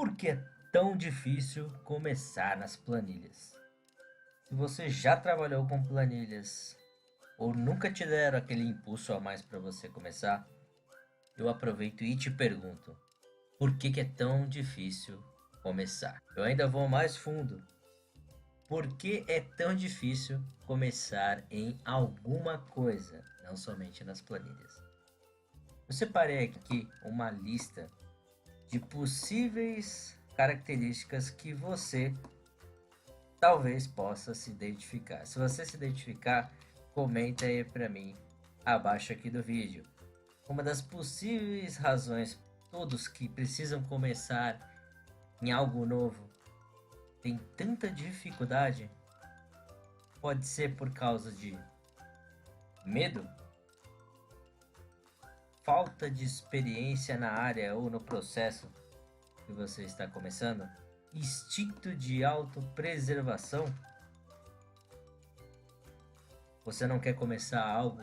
Por que é tão difícil começar nas planilhas? Se você já trabalhou com planilhas ou nunca te deram aquele impulso a mais para você começar, eu aproveito e te pergunto: por que é tão difícil começar? Eu ainda vou mais fundo. Por que é tão difícil começar em alguma coisa, não somente nas planilhas? Eu separei aqui uma lista de possíveis características que você talvez possa se identificar. Se você se identificar, comenta aí para mim abaixo aqui do vídeo. Uma das possíveis razões todos que precisam começar em algo novo tem tanta dificuldade pode ser por causa de medo, falta de experiência na área ou no processo que você está começando, instinto de autopreservação. Você não quer começar algo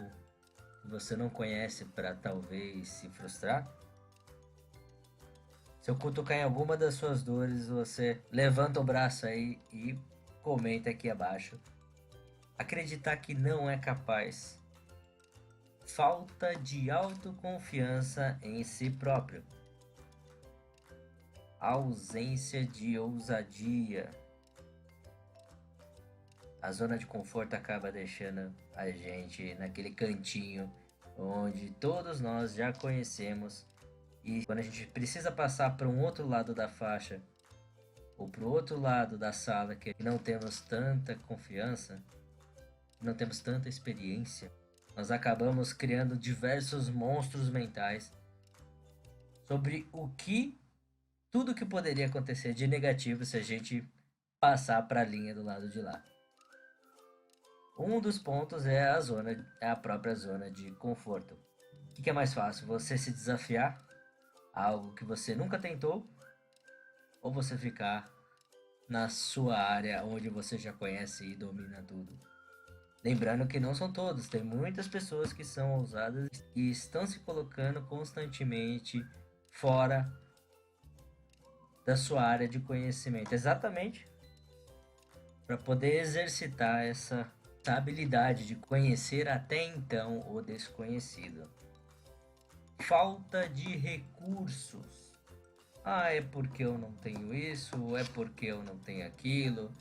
que você não conhece para talvez se frustrar? Se eu cutucar em alguma das suas dores, você levanta o braço aí e comenta aqui abaixo. Acreditar que não é capaz. Falta de autoconfiança em si próprio. Ausência de ousadia. A zona de conforto acaba deixando a gente naquele cantinho onde todos nós já conhecemos, e quando a gente precisa passar para um outro lado da faixa ou para o outro lado da sala que não temos tanta confiança, não temos tanta experiência, nós acabamos criando diversos monstros mentais sobre tudo que poderia acontecer de negativo se a gente passar para a linha do lado de lá. Um dos pontos é a própria zona de conforto. O que é mais fácil? Você se desafiar a algo que você nunca tentou, ou você ficar na sua área onde você já conhece e domina tudo? Lembrando que não são todos, tem muitas pessoas que são ousadas e estão se colocando constantemente fora da sua área de conhecimento, exatamente para poder exercitar essa habilidade de conhecer até então o desconhecido. Falta de recursos. É porque eu não tenho isso, é porque eu não tenho aquilo.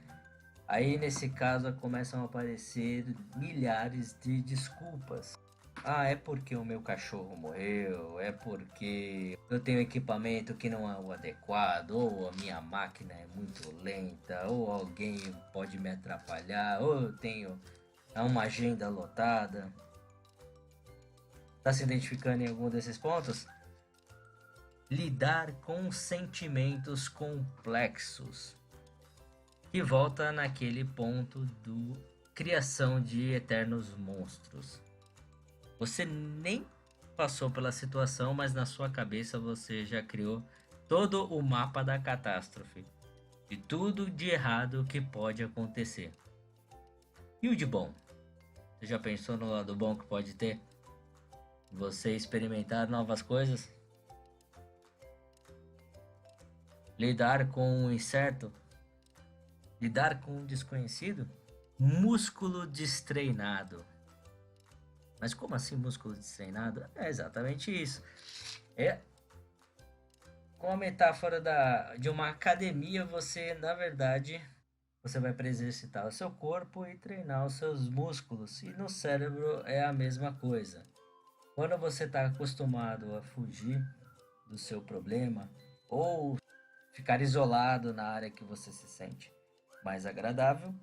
Aí nesse caso começam a aparecer milhares de desculpas. É porque o meu cachorro morreu, é porque eu tenho equipamento que não é o adequado, ou a minha máquina é muito lenta, ou alguém pode me atrapalhar, ou eu tenho uma agenda lotada. Tá se identificando em algum desses pontos? Lidar com sentimentos complexos. Que volta naquele ponto do criação de eternos monstros. Você nem passou pela situação, mas na sua cabeça você já criou todo o mapa da catástrofe, de tudo de errado que pode acontecer. E o de bom? Você já pensou no lado bom que pode ter? Você experimentar novas coisas? Lidar com o incerto? Lidar com o desconhecido? Músculo destreinado. Mas como assim músculo destreinado? É exatamente isso. É com a metáfora de uma academia, você, na verdade, você vai para exercitar o seu corpo e treinar os seus músculos. E no cérebro é a mesma coisa. Quando você está acostumado a fugir do seu problema ou ficar isolado na área que você se sente mais agradável,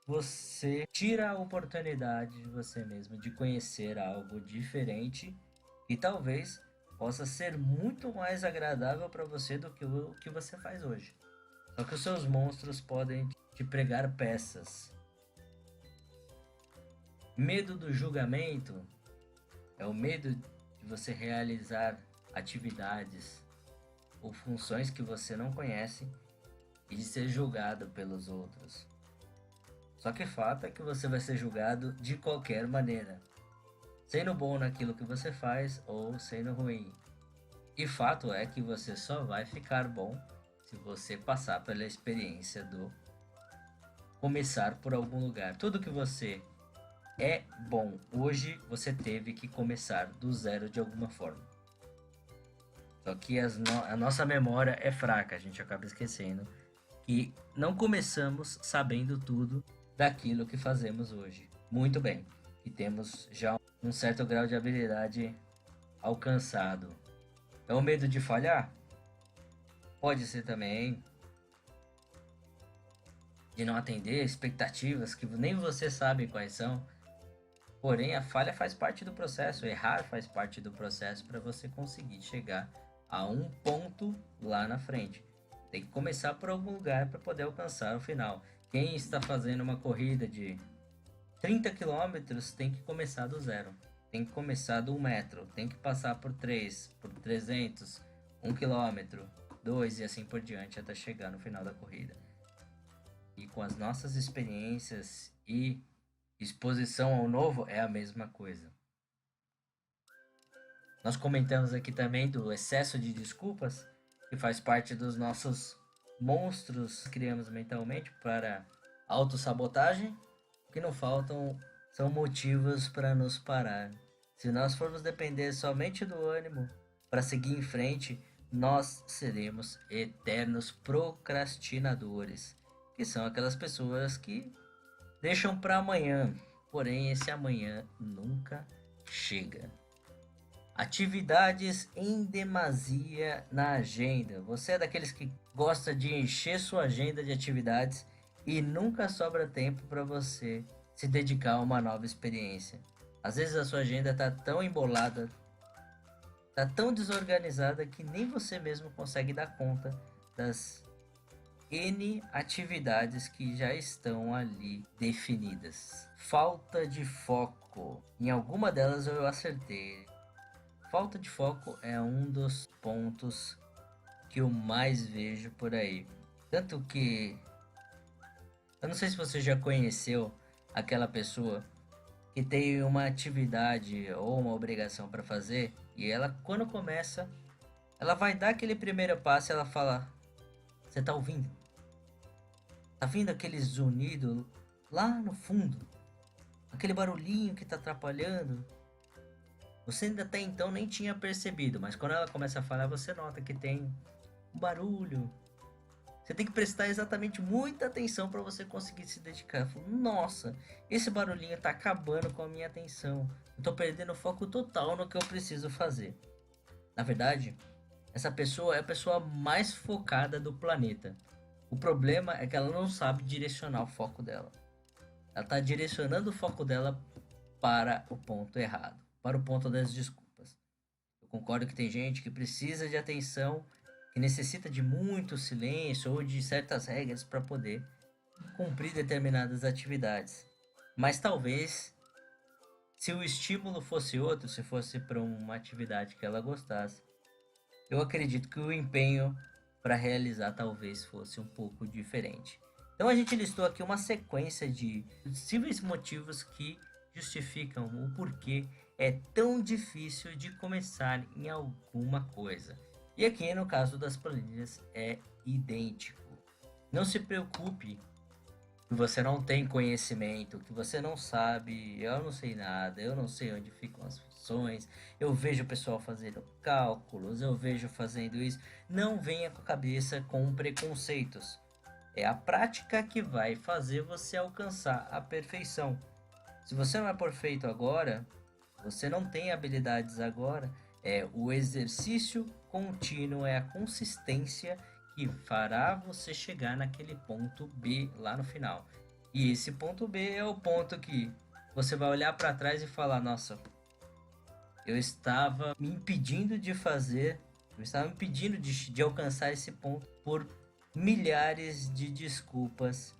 você tira a oportunidade de você mesmo de conhecer algo diferente e talvez possa ser muito mais agradável para você do que o que você faz hoje. Só que os seus monstros podem te pregar peças. Medo do julgamento é o medo de você realizar atividades ou funções que você não conhece e de ser julgado pelos outros. Só que o fato é que você vai ser julgado de qualquer maneira, sendo bom naquilo que você faz ou sendo ruim. E fato é que você só vai ficar bom se você passar pela experiência do começar por algum lugar. Tudo que você é bom hoje, você teve que começar do zero de alguma forma. Só que a nossa memória é fraca, a gente acaba esquecendo que não começamos sabendo tudo daquilo que fazemos hoje. Muito bem, e temos já um certo grau de habilidade alcançado. É o medo de falhar? Pode ser também de não atender expectativas que nem você sabe quais são. Porém, a falha faz parte do processo, errar faz parte do processo para você conseguir chegar a um ponto lá na frente. Tem que começar por algum lugar para poder alcançar o final. Quem está fazendo uma corrida de 30 quilômetros tem que começar do zero. Tem que começar do 1 metro, tem que passar por 3, por 300, 1 quilômetro, 2 e assim por diante até chegar no final da corrida. E com as nossas experiências e exposição ao novo é a mesma coisa. Nós comentamos aqui também do excesso de desculpas, que faz parte dos nossos monstros que criamos mentalmente para autossabotagem. O que não faltam são motivos para nos parar. Se nós formos depender somente do ânimo para seguir em frente, nós seremos eternos procrastinadores, que são aquelas pessoas que deixam para amanhã, porém esse amanhã nunca chega. Atividades em demasia na agenda. Você é daqueles que gosta de encher sua agenda de atividades e nunca sobra tempo para você se dedicar a uma nova experiência. Às vezes a sua agenda está tão embolada, está tão desorganizada que nem você mesmo consegue dar conta das N atividades que já estão ali definidas. Falta de foco. Em alguma delas eu acertei. Falta de foco é um dos pontos que eu mais vejo por aí. Tanto que eu não sei se você já conheceu aquela pessoa que tem uma atividade ou uma obrigação para fazer e ela, quando começa, ela vai dar aquele primeiro passo e ela fala: "Você tá ouvindo? Tá vindo aquele zunido lá no fundo? Aquele barulhinho que tá atrapalhando?" Você ainda até então nem tinha percebido, mas quando ela começa a falar, você nota que tem um barulho. Você tem que prestar exatamente muita atenção para você conseguir se dedicar. Nossa, esse barulhinho está acabando com a minha atenção. Eu tô perdendo o foco total no que eu preciso fazer. Na verdade, essa pessoa é a pessoa mais focada do planeta. O problema é que ela não sabe direcionar o foco dela. Ela está direcionando o foco dela para o ponto errado, para o ponto das desculpas. Eu concordo que tem gente que precisa de atenção, que necessita de muito silêncio ou de certas regras para poder cumprir determinadas atividades. Mas talvez, se o estímulo fosse outro, se fosse para uma atividade que ela gostasse, eu acredito que o empenho para realizar talvez fosse um pouco diferente. Então a gente listou aqui uma sequência de possíveis motivos que justificam o porquê é tão difícil de começar em alguma coisa. E aqui no caso das planilhas é idêntico. Não se preocupe que você não tem conhecimento, que você não sabe, eu não sei nada, eu não sei onde ficam as funções, eu vejo o pessoal fazendo cálculos, eu vejo fazendo isso. Não venha com a cabeça com preconceitos. É a prática que vai fazer você alcançar a perfeição. Se você não é perfeito agora, você não tem habilidades agora, é o exercício contínuo, é a consistência que fará você chegar naquele ponto B lá no final. E esse ponto B é o ponto que você vai olhar para trás e falar: nossa, eu estava me impedindo de fazer, eu estava me impedindo de alcançar esse ponto por milhares de desculpas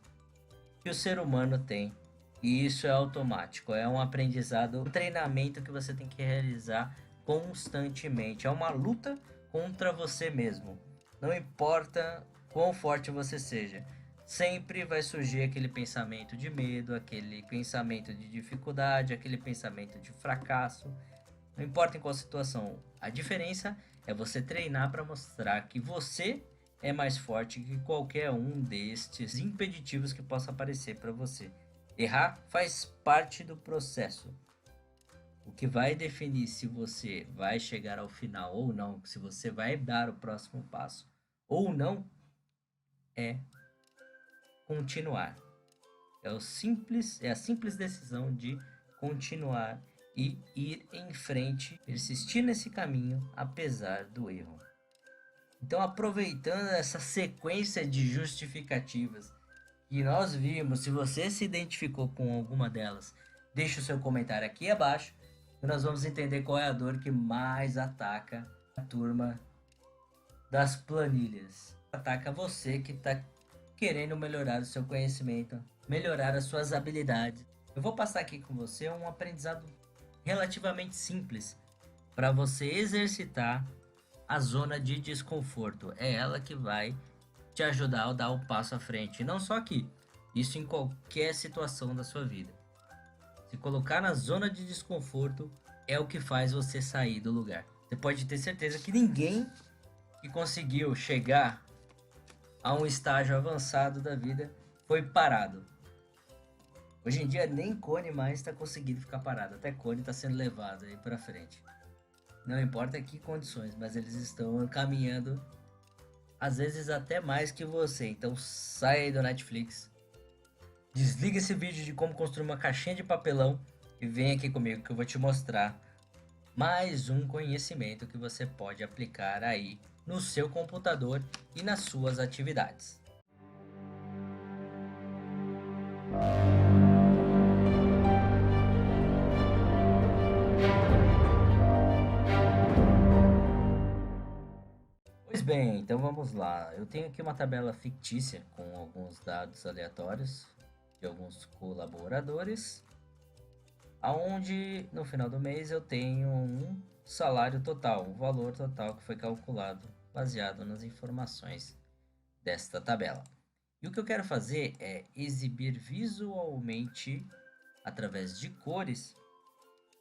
que o ser humano tem. E isso é automático, é um aprendizado, um treinamento que você tem que realizar constantemente. É uma luta contra você mesmo. Não importa quão forte você seja, sempre vai surgir aquele pensamento de medo, aquele pensamento de dificuldade, aquele pensamento de fracasso. Não importa em qual situação. A diferença É você treinar para mostrar que você é mais forte que qualquer um destes impeditivos que possa aparecer para você. Errar faz parte do processo. O que vai definir se você vai chegar ao final ou não, se você vai dar o próximo passo ou não, é continuar. É a simples decisão de continuar e ir em frente, persistir nesse caminho apesar do erro. Então, aproveitando essa sequência de justificativas que nós vimos, se você se identificou com alguma delas, deixe o seu comentário aqui abaixo e nós vamos entender qual é a dor que mais ataca a turma das planilhas. Ataca você que está querendo melhorar o seu conhecimento, melhorar as suas habilidades. Eu vou passar aqui com você um aprendizado relativamente simples para você exercitar a zona de desconforto. É ela que vai te ajudar a dar o passo à frente. Não só aqui, isso em qualquer situação da sua vida. Se colocar na zona de desconforto é o que faz você sair do lugar. Você pode ter certeza que ninguém que conseguiu chegar a um estágio avançado da vida foi parado. Hoje em dia nem Cone mais está conseguindo ficar parado, até Cone está sendo levado aí para frente. Não importa que condições, mas eles estão caminhando às vezes até mais que você. Então sai aí do Netflix, desliga esse vídeo de como construir uma caixinha de papelão e vem aqui comigo que eu vou te mostrar mais um conhecimento que você pode aplicar aí no seu computador e nas suas atividades. Pois bem, então vamos lá. Eu tenho aqui uma tabela fictícia com alguns dados aleatórios de alguns colaboradores, aonde no final do mês eu tenho um salário total, um valor total que foi calculado baseado nas informações desta tabela. E o que eu quero fazer é exibir visualmente, através de cores,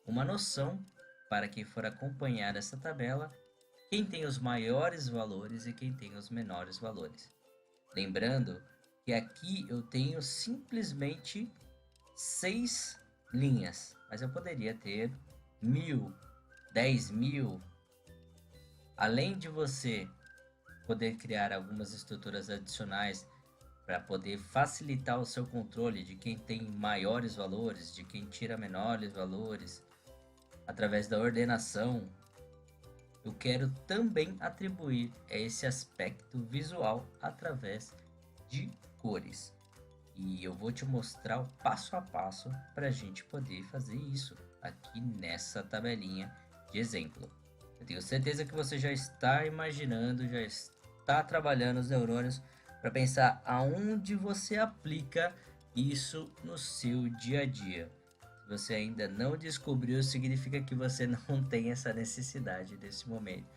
uma noção para quem for acompanhar essa tabela, quem tem os maiores valores e quem tem os menores valores. Lembrando que aqui eu tenho simplesmente 6 linhas, mas eu poderia ter 1000, 10.000. Além de você poder criar algumas estruturas adicionais para poder facilitar o seu controle de quem tem maiores valores, de quem tira menores valores, através da ordenação, eu quero também atribuir esse aspecto visual através de cores. E eu vou te mostrar o passo a passo para a gente poder fazer isso aqui nessa tabelinha de exemplo. Eu tenho certeza que você já está imaginando, já está trabalhando os neurônios para pensar aonde você aplica isso no seu dia a dia. Se você ainda não descobriu, significa que você não tem essa necessidade nesse momento.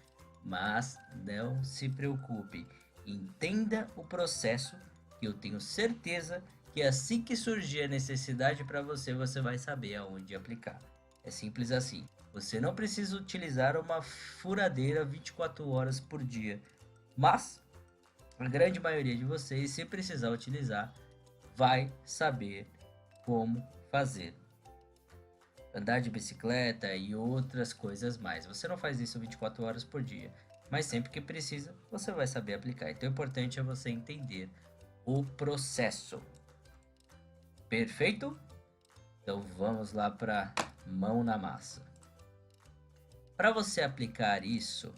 Mas não se preocupe, entenda o processo, que eu tenho certeza que assim que surgir a necessidade para você, você vai saber aonde aplicar. É simples assim. Você não precisa utilizar uma furadeira 24 horas por dia, mas a grande maioria de vocês, se precisar utilizar, vai saber como fazer. Andar de bicicleta e outras coisas mais. Você não faz isso 24 horas por dia, mas sempre que precisa, você vai saber aplicar. Então, o importante é você entender o processo. Perfeito? Então, vamos lá para mão na massa. Para você aplicar isso,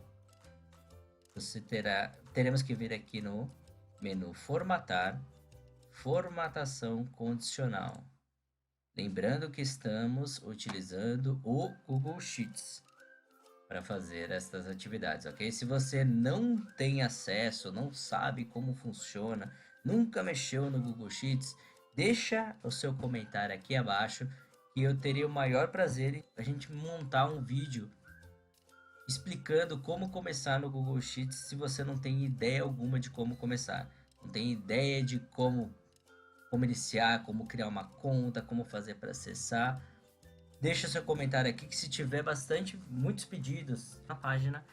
teremos que vir aqui no menu formatar, formatação condicional. Lembrando que estamos utilizando o Google Sheets para fazer estas atividades, ok? Se você não tem acesso, não sabe como funciona, nunca mexeu no Google Sheets, deixa o seu comentário aqui abaixo que eu teria o maior prazer em a gente montar um vídeo explicando como começar no Google Sheets se você não tem ideia alguma de como começar, não tem ideia de como iniciar, como criar uma conta, como fazer para acessar. Deixa seu comentário aqui que se tiver muitos pedidos na página,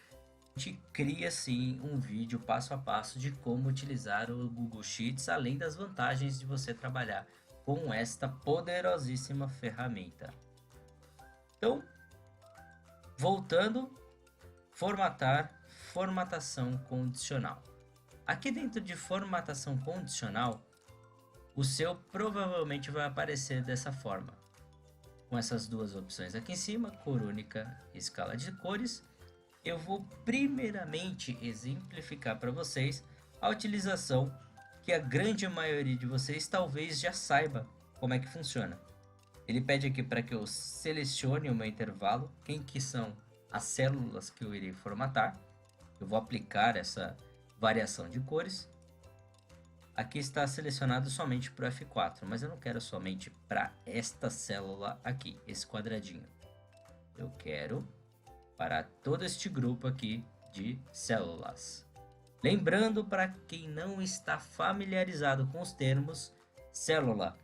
gente cria sim um vídeo passo a passo de como utilizar o Google Sheets, além das vantagens de você trabalhar com esta poderosíssima ferramenta. Então, voltando, formatar, formatação condicional. Aqui dentro de formatação condicional, o seu provavelmente vai aparecer dessa forma, com essas duas opções aqui em cima, cor única e escala de cores. Eu vou primeiramente exemplificar para vocês a utilização que a grande maioria de vocês talvez já saiba como é que funciona. Ele pede aqui para que eu selecione o meu intervalo, quem que são as células que eu irei formatar. Eu vou aplicar essa variação de cores. Aqui está selecionado somente para o F4, mas eu não quero somente para esta célula aqui, esse quadradinho. Eu quero para todo este grupo aqui de células. Lembrando, para quem não está familiarizado com os termos, célula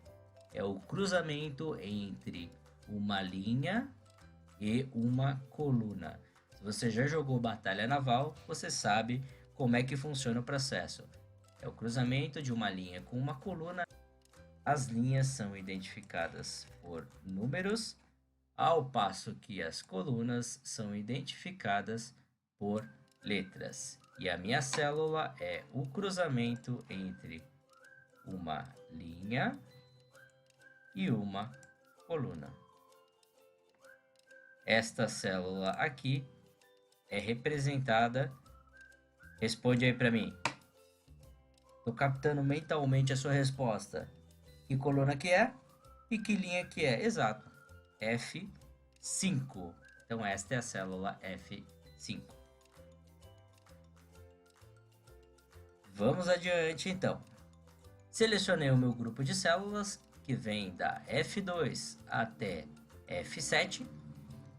é o cruzamento entre uma linha e uma coluna. Se você já jogou Batalha Naval, você sabe como é que funciona o processo. É o cruzamento de uma linha com uma coluna. As linhas são identificadas por números, ao passo que as colunas são identificadas por letras. E a minha célula é o cruzamento entre uma linha e uma coluna. Esta célula aqui é representada. Responde aí para mim. Estou captando mentalmente a sua resposta. Que coluna que é? E que linha que é? Exato. F5. Então esta é a célula F5. Vamos adiante então. Selecionei o meu grupo de células, que vem da F2 até F7.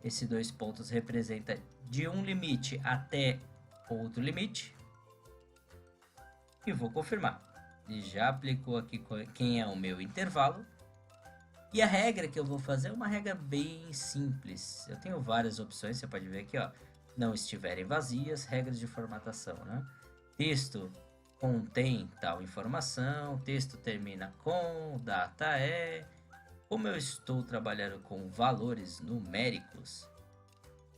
Esses 2 pontos representam de um limite até outro limite. E vou confirmar. Ele já aplicou aqui quem é o meu intervalo. E a regra que eu vou fazer é uma regra bem simples. Eu tenho várias opções, você pode ver aqui, ó. Não estiverem vazias, regras de formatação, né? Texto contém tal informação, texto termina com, data é. Como eu estou trabalhando com valores numéricos,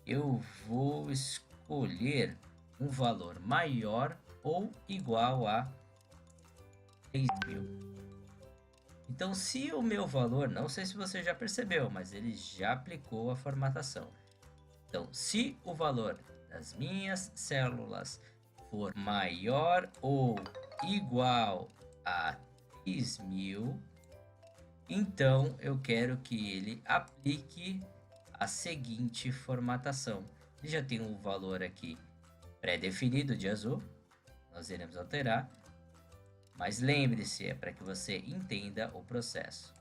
eu vou escolher um valor maior ou igual a 3.000. Então, se o meu valor, não sei se você já percebeu, mas ele já aplicou a formatação. Então, se o valor das minhas células for maior ou igual a 3.000, então eu quero que ele aplique a seguinte formatação. Ele já tem um valor aqui pré-definido de azul, nós iremos alterar, mas lembre-se, é para que você entenda o processo.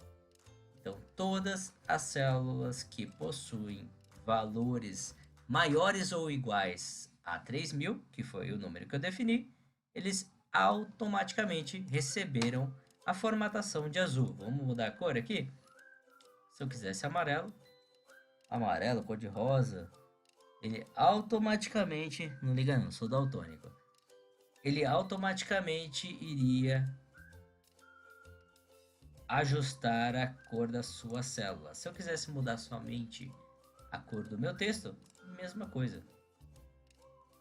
Então, todas as células que possuem valores maiores ou iguais a 3.000, que foi o número que eu defini, eles automaticamente receberam a formatação de azul. Vamos mudar a cor aqui? Se eu quisesse amarelo, cor de rosa, ele automaticamente, não liga não, sou daltônico, ele automaticamente iria ajustar a cor da sua célula. Se eu quisesse mudar somente a cor do meu texto, mesma coisa.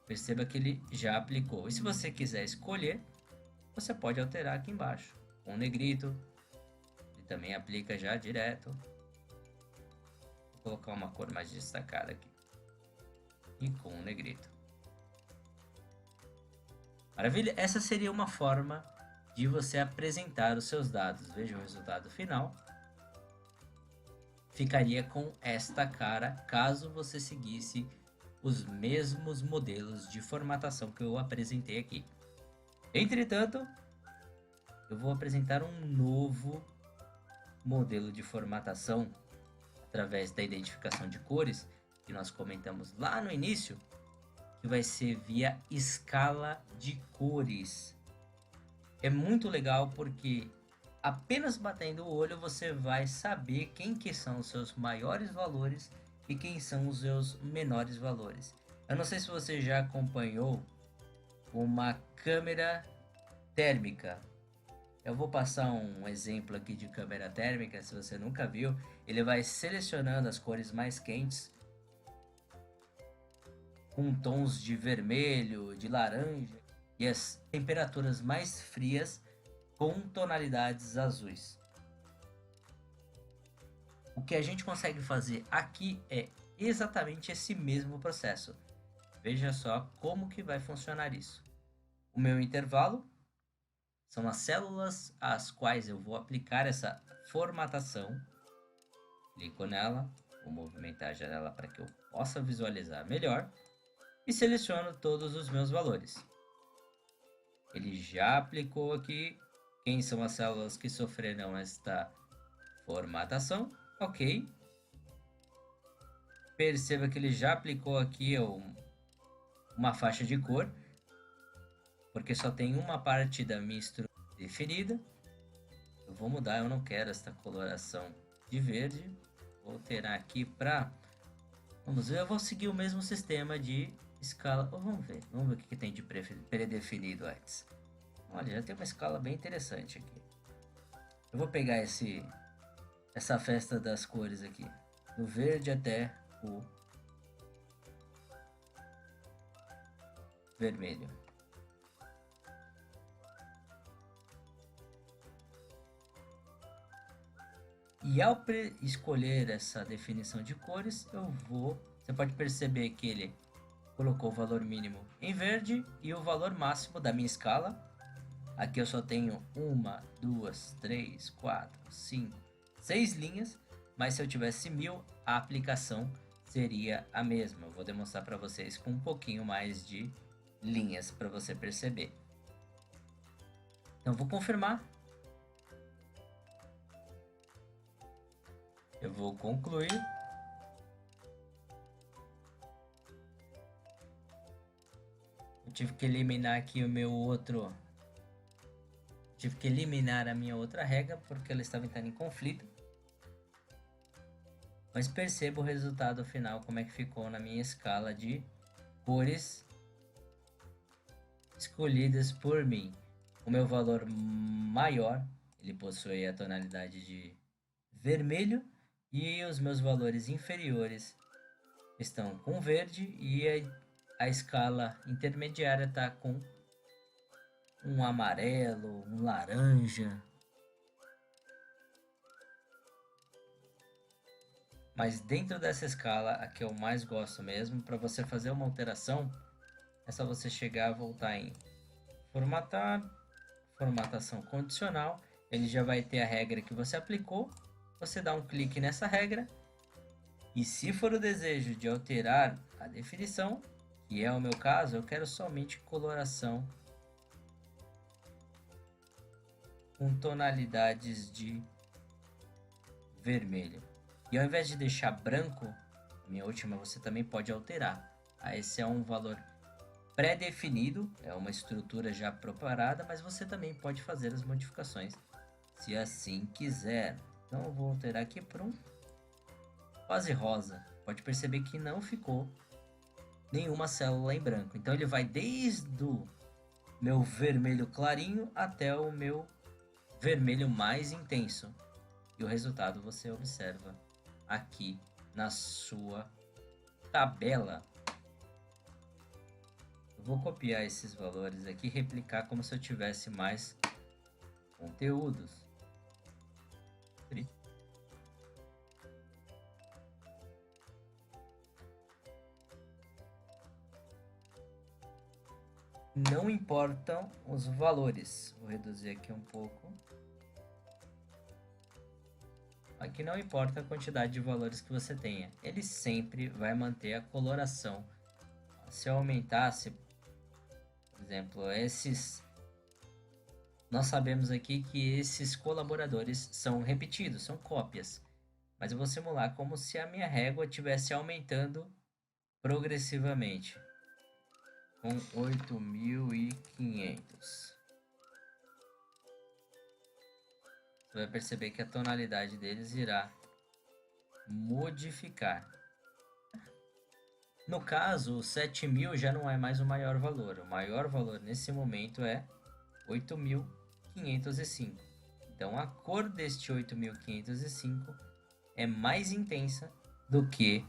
Perceba que ele já aplicou. E se você quiser escolher, você pode alterar aqui embaixo. Com negrito, ele também aplica já direto. Vou colocar uma cor mais destacada aqui. E com negrito. Maravilha? Essa seria uma forma de você apresentar os seus dados. Veja o resultado final. Ficaria com esta cara, caso você seguisse os mesmos modelos de formatação que eu apresentei aqui. Entretanto, eu vou apresentar um novo modelo de formatação através da identificação de cores, que nós comentamos lá no início, que vai ser via escala de cores. É muito legal porque apenas batendo o olho você vai saber quem que são os seus maiores valores e quem são os seus menores valores. Eu não sei se você já acompanhou uma câmera térmica. Eu vou passar um exemplo aqui de câmera térmica, se você nunca viu. Ele vai selecionando as cores mais quentes com tons de vermelho, de laranja e as temperaturas mais frias com tonalidades azuis. O que a gente consegue fazer aqui é exatamente esse mesmo processo. Veja só como que vai funcionar isso. O meu intervalo são as células às quais eu vou aplicar essa formatação. Clico nela, vou movimentar a janela para que eu possa visualizar melhor e seleciono todos os meus valores. Ele já aplicou aqui quem são as células que sofrerão esta formatação. Ok. Perceba que ele já aplicou aqui uma faixa de cor, porque só tem uma parte da minha estrutura definida. Eu vou mudar, eu não quero esta coloração de verde. Vou alterar aqui para... Vamos ver, eu vou seguir o mesmo sistema de escala. Vamos ver o que tem de pré-definido antes. Olha, já tem uma escala bem interessante aqui. Eu vou pegar essa festa das cores aqui, do verde até o vermelho. E ao escolher essa definição de cores, você pode perceber que ele colocou o valor mínimo em verde e o valor máximo da minha escala. Aqui eu só tenho 1, 2, 3, 4, 5, 6 linhas, mas se eu tivesse 1000, a aplicação seria a mesma. Eu vou demonstrar para vocês com um pouquinho mais de linhas para você perceber. Então vou confirmar. Eu vou concluir. Eu tive que eliminar aqui o meu outro... Tive que eliminar a minha outra regra porque ela estava entrando em conflito. Mas perceba o resultado final, como é que ficou na minha escala de cores escolhidas por mim. O meu valor maior, ele possui a tonalidade de vermelho, e os meus valores inferiores estão com verde, e a escala intermediária está com um amarelo, um laranja. Mas dentro dessa escala, a que eu mais gosto mesmo, para você fazer uma alteração, é só você chegar e voltar em formatar, formatação condicional. Ele já vai ter a regra que você aplicou. Você dá um clique nessa regra. E se for o desejo de alterar a definição, que é o meu caso, eu quero somente coloração com tonalidades de vermelho. E ao invés de deixar branco, minha última, você também pode alterar. Esse é um valor pré-definido, é uma estrutura já preparada, mas você também pode fazer as modificações se assim quiser. Então eu vou alterar aqui para um quase rosa. Pode perceber que não ficou nenhuma célula em branco. Então ele vai desde o meu vermelho clarinho até o meu vermelho mais intenso. E o resultado você observa aqui na sua tabela. Eu vou copiar esses valores aqui e replicar como se eu tivesse mais conteúdos. Não importam os valores. Vou reduzir aqui um pouco. Aqui não importa a quantidade de valores que você tenha. Ele sempre vai manter a coloração. Se eu aumentasse, por exemplo, nós sabemos aqui que esses colaboradores são repetidos, são cópias. Mas eu vou simular como se a minha régua estivesse aumentando progressivamente. Com 8.500. Você vai perceber que a tonalidade deles irá modificar. No caso, o 7.000 já não é mais o maior valor. O maior valor nesse momento é 8.505. Então, a cor deste 8.505 é mais intensa do que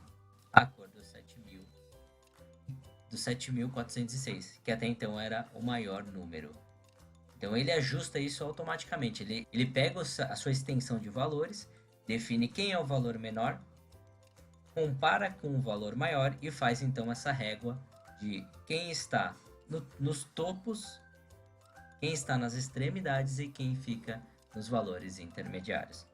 a cor do 7.406, que até então era o maior número. Então, ele ajusta isso automaticamente. Ele pega a sua extensão de valores, define quem é o valor menor, compara com o valor maior e faz então essa régua de quem está nos topos, quem está nas extremidades e quem fica nos valores intermediários.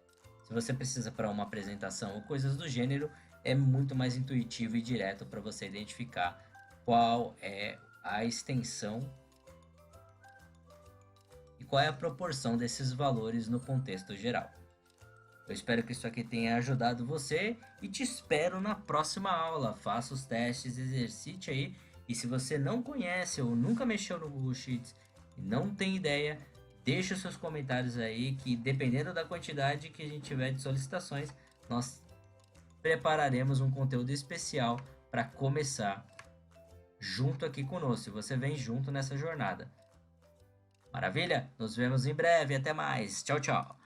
Se você precisa para uma apresentação ou coisas do gênero, é muito mais intuitivo e direto para você identificar qual é a extensão e qual é a proporção desses valores no contexto geral. Eu espero que isso aqui tenha ajudado você e te espero na próxima aula. Faça os testes, exercite aí. E se você não conhece ou nunca mexeu no Google Sheets e não tem ideia, deixe os seus comentários aí que dependendo da quantidade que a gente tiver de solicitações, nós prepararemos um conteúdo especial para começar junto aqui conosco. E você vem junto nessa jornada. Maravilha? Nos vemos em breve. Até mais. Tchau, tchau.